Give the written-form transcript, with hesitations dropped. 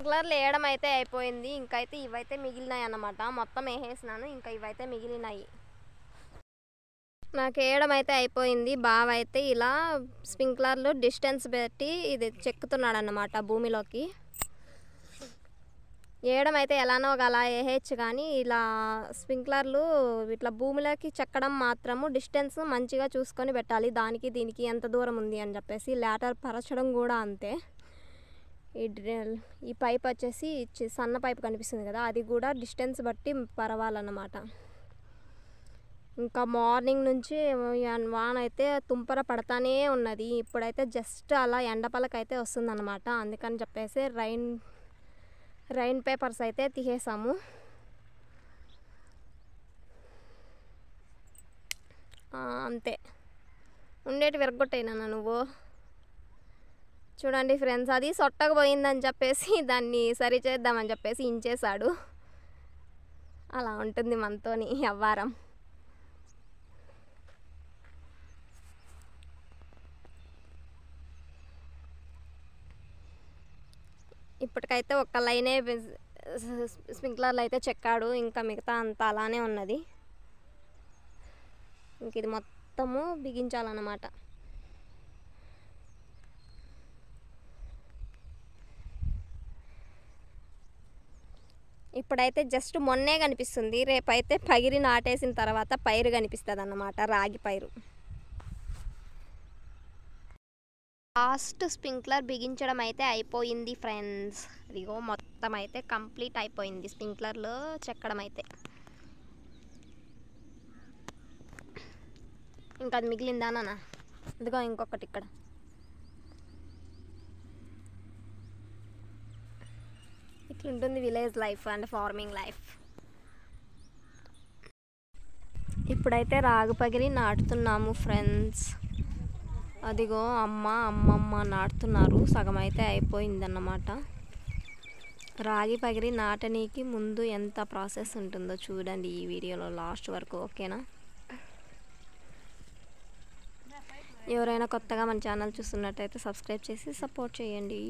స్ప్రింక్లర్లు వేయడం అయితే అయిపోయింది. ఇంకైతే ఇవైతే మిగిలినాయి అన్నమాట. మొత్తం వేసేసినాను, ఇంకా ఇవైతే మిగిలినాయి. నాకు వేయడం అయితే అయిపోయింది. బావ అయితే ఇలా స్ప్రింక్లర్లు డిస్టెన్స్ పెట్టి ఇది చెక్కుతున్నాడు అన్నమాట భూమిలోకి. వేయడం అయితే ఎలానో అలా వేయచ్చు, కానీ ఇలా స్ప్రింక్లర్లు ఇట్లా భూమిలోకి చెక్కడం మాత్రము డిస్టెన్స్ మంచిగా చూసుకొని పెట్టాలి. దానికి దీనికి ఎంత దూరం ఉంది అని చెప్పేసి. లేటర్ పరచడం కూడా అంతే. ఈ పైప్ వచ్చేసి సన్న పైప్ కనిపిస్తుంది కదా, అది కూడా డిస్టెన్స్ బట్టి పరవాలన్నమాట. ఇంకా మార్నింగ్ నుంచి వాన అయితే తుంపర పడతానే ఉన్నది. ఇప్పుడైతే జస్ట్ అలా ఎండపలకైతే వస్తుందన్నమాట. అందుకని చెప్పేసి రైన్ పేపర్స్ అయితే తీసేసాము. అంతే, ఉండేటి విరగొట్టయినా నువ్వు. చూడండి ఫ్రెండ్స్, అది సొట్టకు పోయిందని చెప్పేసి దాన్ని సరి చేద్దామని చెప్పేసి ఇంచేశాడు. అలా ఉంటుంది మనతోని వ్యవహారం. ఇప్పటికైతే ఒక్క లైనే స్ప్రింక్లర్లు అయితే చెక్కాడు, ఇంకా మిగతా అంతా అలానే ఉన్నది. ఇంక ఇది మొత్తము బిగించాలన్నమాట. ఇప్పుడైతే జస్ట్ మొన్నే కనిపిస్తుంది, రేపైతే పగిరి నాటేసిన తర్వాత పైరు కనిపిస్తుంది అన్నమాట, రాగి పైరు. లాస్ట్ స్ప్రింక్లర్ బిగించడం అయితే అయిపోయింది ఫ్రెండ్స్. ఇదిగో మొత్తం అయితే కంప్లీట్ అయిపోయింది స్ప్రింక్లర్లో చెక్కడం అయితే. ఇంకా అది మిగిలిందా నాన్న? ఇదిగో ఇంకొకటి ఇక్కడ. ఇట్లుంటుంది village life and farming life. ఇప్పుడైతే రాగి పగిరి నాటుతున్నాము ఫ్రెండ్స్. అదిగో అమ్మమ్మ నాటుతున్నారు. సగం అయితే అయిపోయిందన్నమాట. రాగి పగిరి నాటనీకి ముందు ఎంత ప్రాసెస్ ఉంటుందో చూడండి ఈ వీడియోలో లాస్ట్ వరకు, ఓకేనా? ఎవరైనా కొత్తగా మన ఛానల్ చూస్తున్నట్టయితే సబ్స్క్రైబ్ చేసి సపోర్ట్ చేయండి.